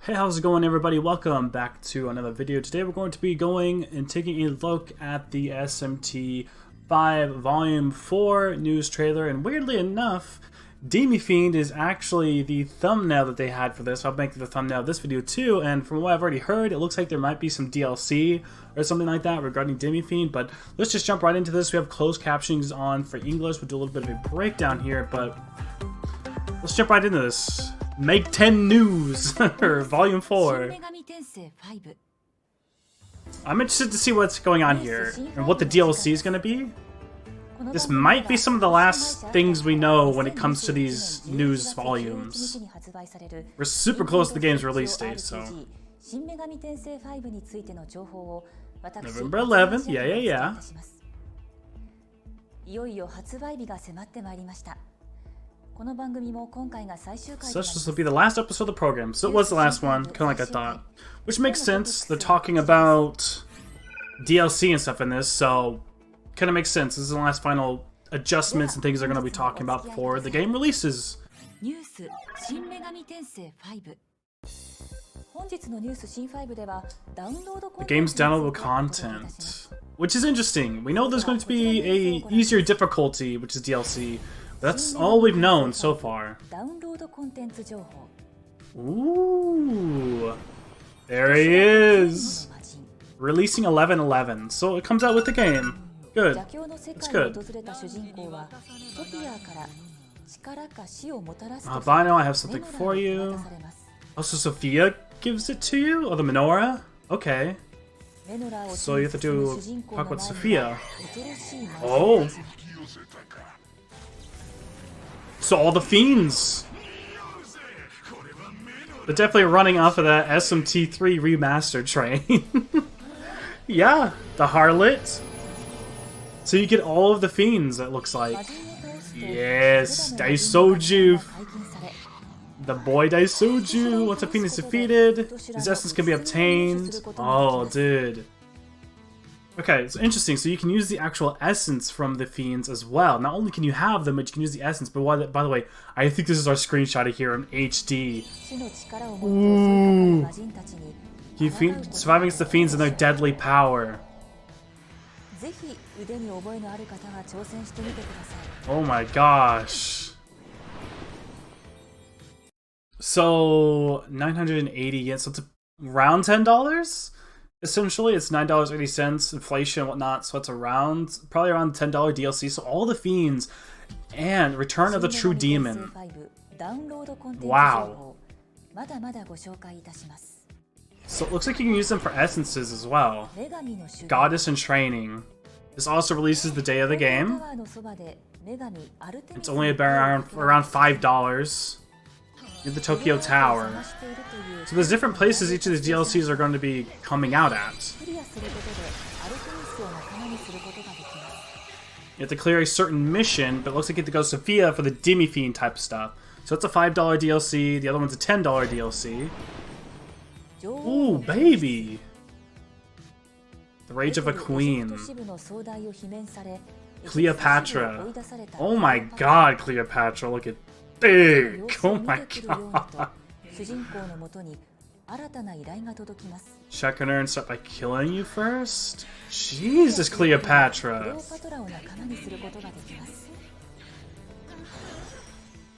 Hey, how's it going, everybody? Welcome back to another video. Today we're going to be going and taking a look at the SMT 5 Volume 4 news trailer, and weirdly enough, Demi-Fiend is actually the thumbnail that they had for this. I'll make the thumbnail of this video too, and from what I've already heard, it looks like there might be some DLC or something like that regarding Demi-Fiend, but let's just jump right into this. We have closed captions on for English. We'll do a little bit of a breakdown here, but let's jump right into this. Make 10 news, or Volume 4. I'm interested to see what's going on here, and what the DLC is going to be. This might be some of the last things we know when it comes to these news volumes. We're super close to the game's release date, so... November 11th, yeah. Such this will be the last episode of the program, so it was the last one, kind of like I thought. Which makes sense, they're talking about DLC and stuff in this, so kind of makes sense. This is the last final adjustments and things they're going to be talking about before the game releases. The game's downloadable content, which is interesting. We know there's going to be a easier difficulty, which is DLC. That's all we've known so far. Ooh, there he is. Releasing 11/11, so it comes out with the game. Good. It's good. Albino, I have something for you. Also, Sophia gives it to you? Oh, the menorah? Okay. So you have to talk about Sophia. Oh. So all the fiends. They're definitely running off of that SMT 3 remaster train. Yeah, the harlot. So you get all of the fiends, it looks like. Yes, Daisoju. The boy Daisoju. Once a fiend is defeated, his essence can be obtained. Oh, dude. Okay, it's interesting. So you can use the actual essence from the fiends as well. Not only can you have them, but you can use the essence. But by the way, I think this is our screenshot here in HD. Ooh. You surviving against the fiends and their deadly power. Oh my gosh. So 980 yen, so it's around $10? Essentially, it's $9.80, inflation and whatnot, so it's probably around $10 DLC. So all the fiends and Return of the True Demon. Wow. So it looks like you can use them for essences as well. Goddess in Training. This also releases the day of the game. It's only around $5. In the Tokyo Tower. So there's different places each of these DLCs are going to be coming out at. You have to clear a certain mission, but it looks like you have to go to Sophia for the Demi-Fiend type of stuff. So it's a $5 DLC, the other one's a $10 DLC. Ooh, baby! The Rage of a Queen. Cleopatra. Oh my god, Cleopatra, look at big! Oh my god! Check on her and start by killing you first? Jesus, Cleopatra!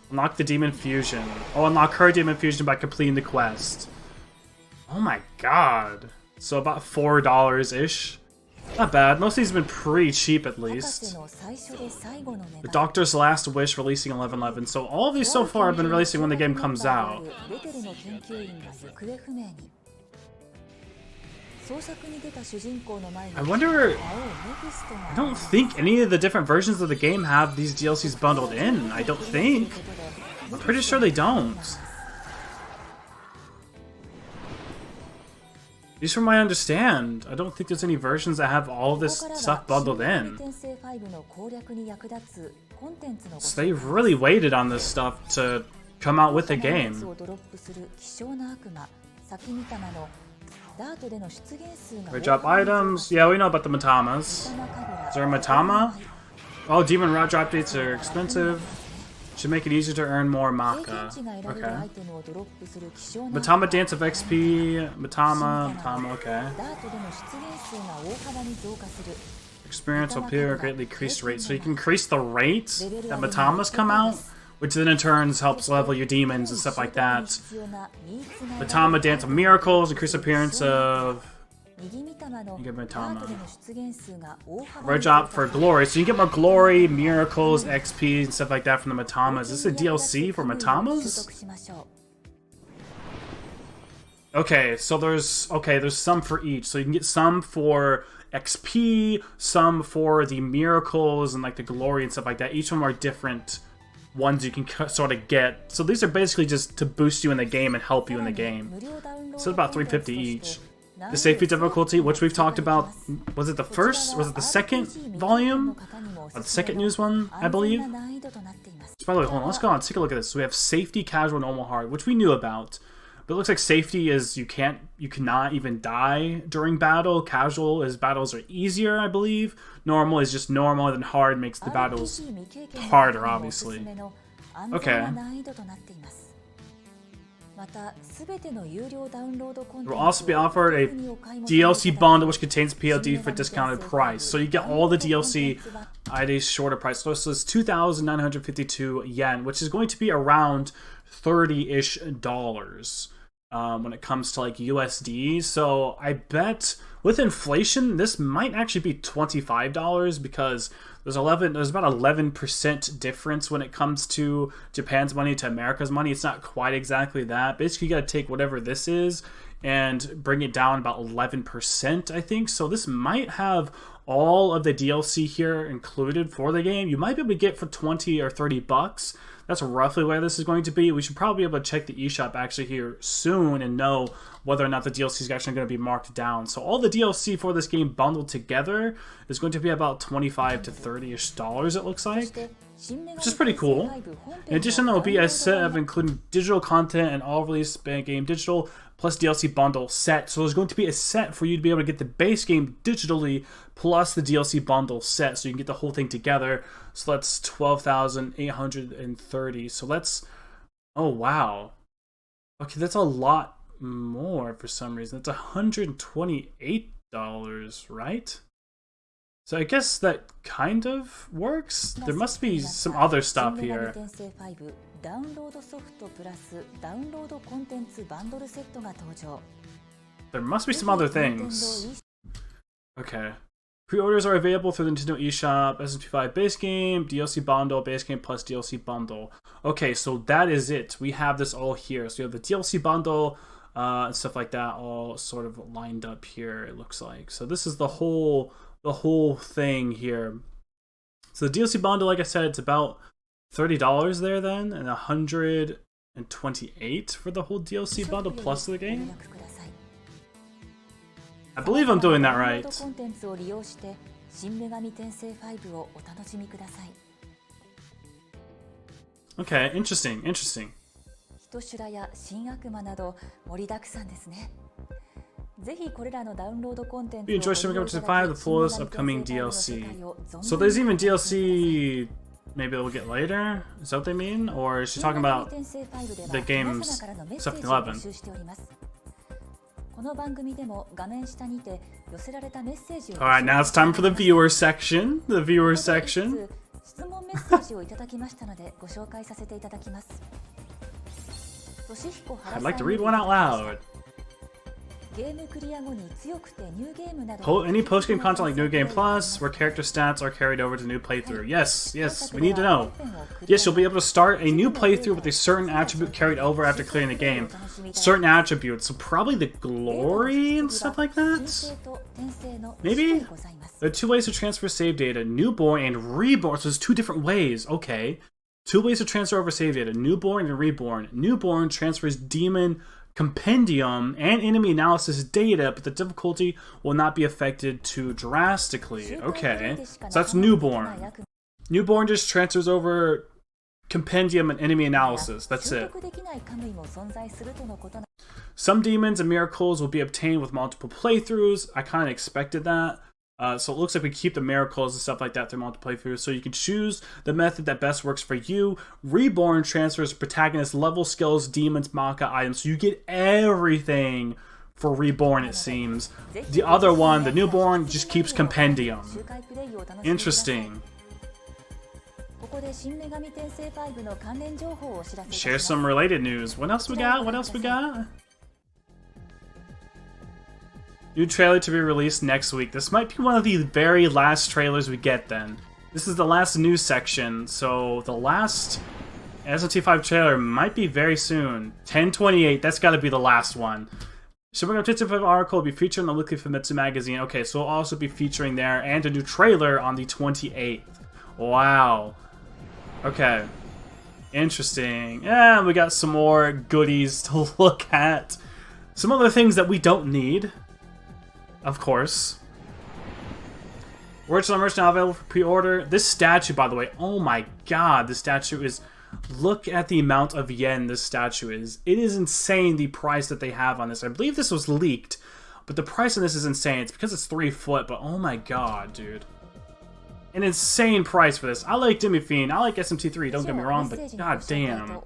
Unlock the Demon Fusion. Oh, unlock her Demon Fusion by completing the quest. Oh my god. So about $4-ish. Not bad. Most of these have been pretty cheap, at least. The Doctor's Last Wish releasing 11/11. So all of these so far have been releasing when the game comes out. I wonder... I don't think any of the different versions of the game have these DLCs bundled in. I don't think. I'm pretty sure they don't. At least from what I understand, I don't think there's any versions that have all this stuff bundled in. So they've really waited on this stuff to come out with the game. Drop items. Yeah, we know about the Matamas. Is there a Matama? Oh, Demon Rod drop dates are expensive. Should make it easier to earn more Maka. Okay. Matama Dance of XP. Matama, okay. Experience will appear at greatly increased rate. So you can increase the rate that Matamas come out, which then in turn helps level your demons and stuff like that. Matama Dance of Miracles, increase appearance of... You get Matama. Rare drop for glory. So you get more glory, miracles, XP, and stuff like that from the Matamas. Is this a DLC for Matamas? Okay, so there's some for each. So you can get some for XP, some for the miracles and like the glory and stuff like that. Each of them are different ones you can sort of get. So these are basically just to boost you in the game and help you in the game. So about 350 each. The safety difficulty, which we've talked about, was it the first? Was it the second volume? Or the second news one, I believe? So by the way, hold on, let's go on, take a look at this. So we have safety, casual, normal, hard, which we knew about. But it looks like safety is you cannot even die during battle. Casual is battles are easier, I believe. Normal is just normal, and then hard makes the battles harder, obviously. Okay. Will also be offered a DLC bundle which contains POD for discounted price. So you get all the DLC at a shorter price. So it's 2,952 yen, which is going to be around $30-ish when it comes to like USD. So I bet with inflation, this might actually be $25 because there's about 11% difference when it comes to Japan's money to America's money. It's not quite exactly that. Basically, you got to take whatever this is and bring it down about 11%, I think. So this might have all of the DLC here included for the game. You might be able to get for 20 or 30 bucks. That's roughly where this is going to be. We should probably be able to check the eShop actually here soon and know whether or not the DLC is actually going to be marked down. So all the DLC for this game bundled together is going to be about $25 to $30-ish, it looks like, which is pretty cool. In addition, there will be a set of including digital content and all release game digital plus DLC bundle set. So there's going to be a set for you to be able to get the base game digitally plus the DLC bundle set, so you can get the whole thing together. So that's 12,830. So let's... Oh, wow. Okay, that's a lot more for some reason. It's $128, right? So I guess that kind of works. There must be some other stuff here. There must be some other things. Okay. Pre-orders are available through the Nintendo eShop, SMT5 base game, DLC bundle, base game plus DLC bundle. Okay, so that is it. We have this all here. So you have the DLC bundle and stuff like that all sort of lined up here, it looks like. So this is the whole thing here. So the DLC bundle, like I said, it's about $30 there then, and $128 for the whole DLC bundle plus the game. I believe I'm doing that right. Okay, interesting. You enjoy streaming up to 5 the fullest upcoming DLC. So there's even DLC maybe we'll get later? Is that what they mean? Or is she talking about the game's stuff in 11? Alright, now it's time for the viewer section. I'd like to read one out loud. Any post-game content like New Game Plus, where character stats are carried over to new playthrough. Yes, we need to know. Yes, you'll be able to start a new playthrough with a certain attribute carried over after clearing the game. Certain attributes, so probably the glory and stuff like that? Maybe? There are 2 ways to transfer save data, newborn and reborn, so there's 2 different ways, okay. 2 ways to transfer over save data, newborn and reborn. Newborn transfers demon compendium and enemy analysis data, but the difficulty will not be affected too drastically. Okay, so that's newborn. Newborn just transfers over compendium and enemy analysis. That's it. Some demons and miracles will be obtained with multiple playthroughs. I kind of expected that. So it looks like we keep the miracles and stuff like that through multiplayer playthroughs. So you can choose the method that best works for you. Reborn transfers protagonist level skills, demons, Maka items. So you get everything for Reborn, it seems. The other one, the Newborn, just keeps Compendium. Interesting. Share some related news. What else we got? What else we got? New trailer to be released next week. This might be one of the very last trailers we get then. This is the last news section, so the last SMT5 trailer might be very soon. 10/28, that's gotta be the last one. Shipping a 55 article will be featured in the Weekly Famitsu magazine. Okay, so we'll also be featuring there, and a new trailer on the 28th. Wow. Okay. Interesting. Yeah, we got some more goodies to look at. Some other things that we don't need. Of course. Original merch now available for pre-order. This statue, by the way, oh my god, this statue is... Look at the amount of yen this statue is. It is insane, the price that they have on this. I believe this was leaked, but the price on this is insane. It's because it's 3 foot, but oh my god, dude. An insane price for this. I like Demi-Fiend, I like SMT3, don't get me wrong, but god damn.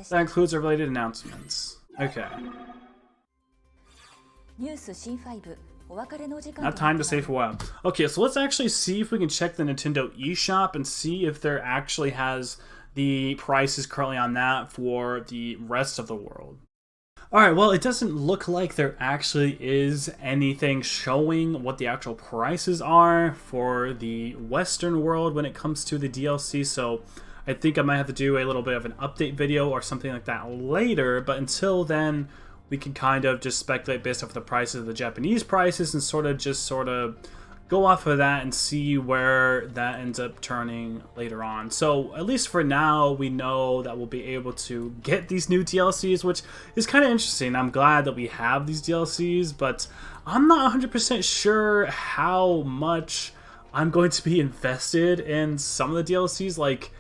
That includes our related announcements. Okay. Not time to say farewell. Okay, so let's actually see if we can check the Nintendo eShop and see if there actually has the prices currently on that for the rest of the world. Alright, well, it doesn't look like there actually is anything showing what the actual prices are for the Western world when it comes to the DLC, so I think I might have to do a little bit of an update video or something like that later, but until then, we can kind of just speculate based off the prices of the Japanese prices and sort of go off of that and see where that ends up turning later on. So at least for now, we know that we'll be able to get these new DLCs, which is kind of interesting. I'm glad that we have these DLCs, but I'm not 100% sure how much I'm going to be invested in some of the DLCs. Like,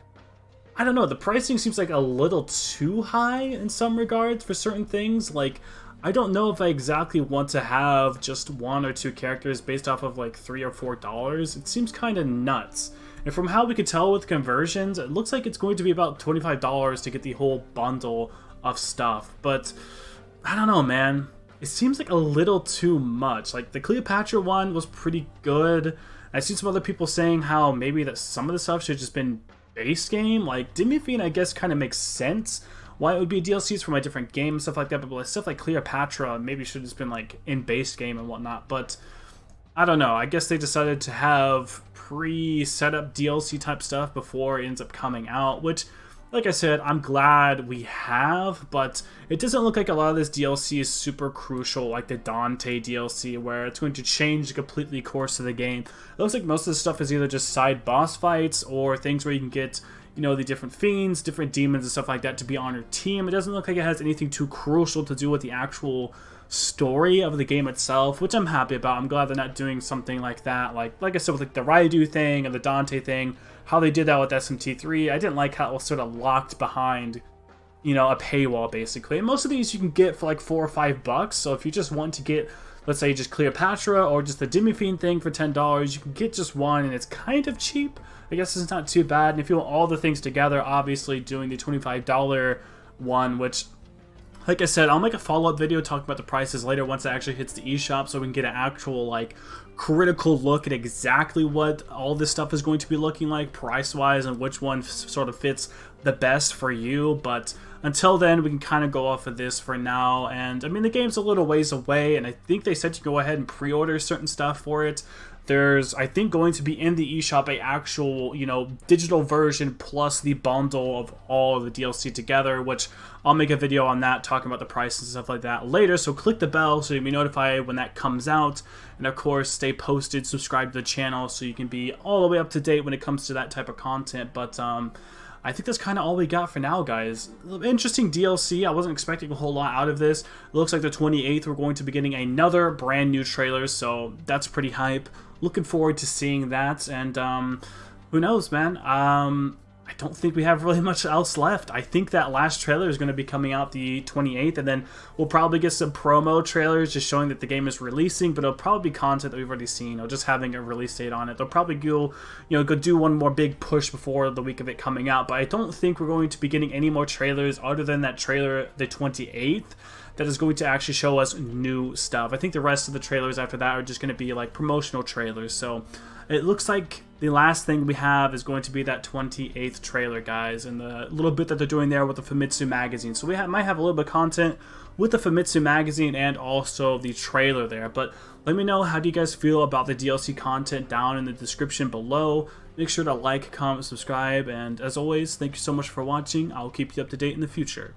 I don't know, the pricing seems like a little too high in some regards for certain things. Like, I don't know if I exactly want to have just 1 or 2 characters based off of like $3 or $4. It seems kind of nuts. And from how we could tell with conversions, it looks like it's going to be about $25 to get the whole bundle of stuff. But I don't know, man. It seems like a little too much. Like the Cleopatra one was pretty good. I've seen some other people saying how maybe that some of the stuff should have just been base game. Like Demi-Fiend, I guess, kind of makes sense why it would be DLCs for my different game and stuff like that, but like stuff like Cleopatra maybe should have just been like in base game and whatnot. But I don't know, I guess they decided to have pre-set up DLC type stuff before it ends up coming out, which, like I said, I'm glad we have, but it doesn't look like a lot of this DLC is super crucial, like the Dante DLC, where it's going to change the completely course of the game. It looks like most of the stuff is either just side boss fights or things where you can get, you know, the different fiends, different demons and stuff like that to be on your team. It doesn't look like it has anything too crucial to do with the actual story of the game itself, which I'm happy about. I'm glad they're not doing something like that. Like I said, with like the Raidu thing and the Dante thing, how they did that with SMT3, I didn't like how it was sort of locked behind, you know, a paywall basically. And most of these you can get for like $4 or $5. So if you just want to get, let's say, just Cleopatra or just the Demi-Fiend thing for $10, you can get just one, and it's kind of cheap. I guess it's not too bad. And if you want all the things together, obviously doing the $25 one, which, like I said, I'll make a follow-up video talking about the prices later once it actually hits the eShop, so we can get an actual, like, critical look at exactly what all this stuff is going to be looking like price-wise and which one sort of fits the best for you. But until then, we can kind of go off of this for now. And I mean, the game's a little ways away, and I think they said to go ahead and pre-order certain stuff for it. There's, I think, going to be in the eShop a actual, you know, digital version plus the bundle of all of the DLC together, which I'll make a video on that, talking about the prices and stuff like that later. So click the bell so you'll be notified when that comes out. And of course, stay posted, subscribe to the channel so you can be all the way up to date when it comes to that type of content. But I think that's kind of all we got for now, guys. Interesting DLC. I wasn't expecting a whole lot out of this. It looks like the 28th we're going to be getting another brand new trailer, so that's pretty hype. Looking forward to seeing that, and who knows, man. I I don't think we have really much else left. I think that last trailer is going to be coming out the 28th, and then we'll probably get some promo trailers just showing that the game is releasing, but it'll probably be content that we've already seen, or just having a release date on it. They'll probably go, go do one more big push before the week of it coming out, but I don't think we're going to be getting any more trailers other than that trailer the 28th that is going to actually show us new stuff. I think the rest of the trailers after that are just going to be like promotional trailers, so it looks like the last thing we have is going to be that 28th trailer, guys, and the little bit that they're doing there with the Famitsu magazine. So we might have a little bit of content with the Famitsu magazine and also the trailer there. But let me know, how do you guys feel about the DLC content down in the description below. Make sure to like, comment, subscribe, and as always, thank you so much for watching. I'll keep you up to date in the future.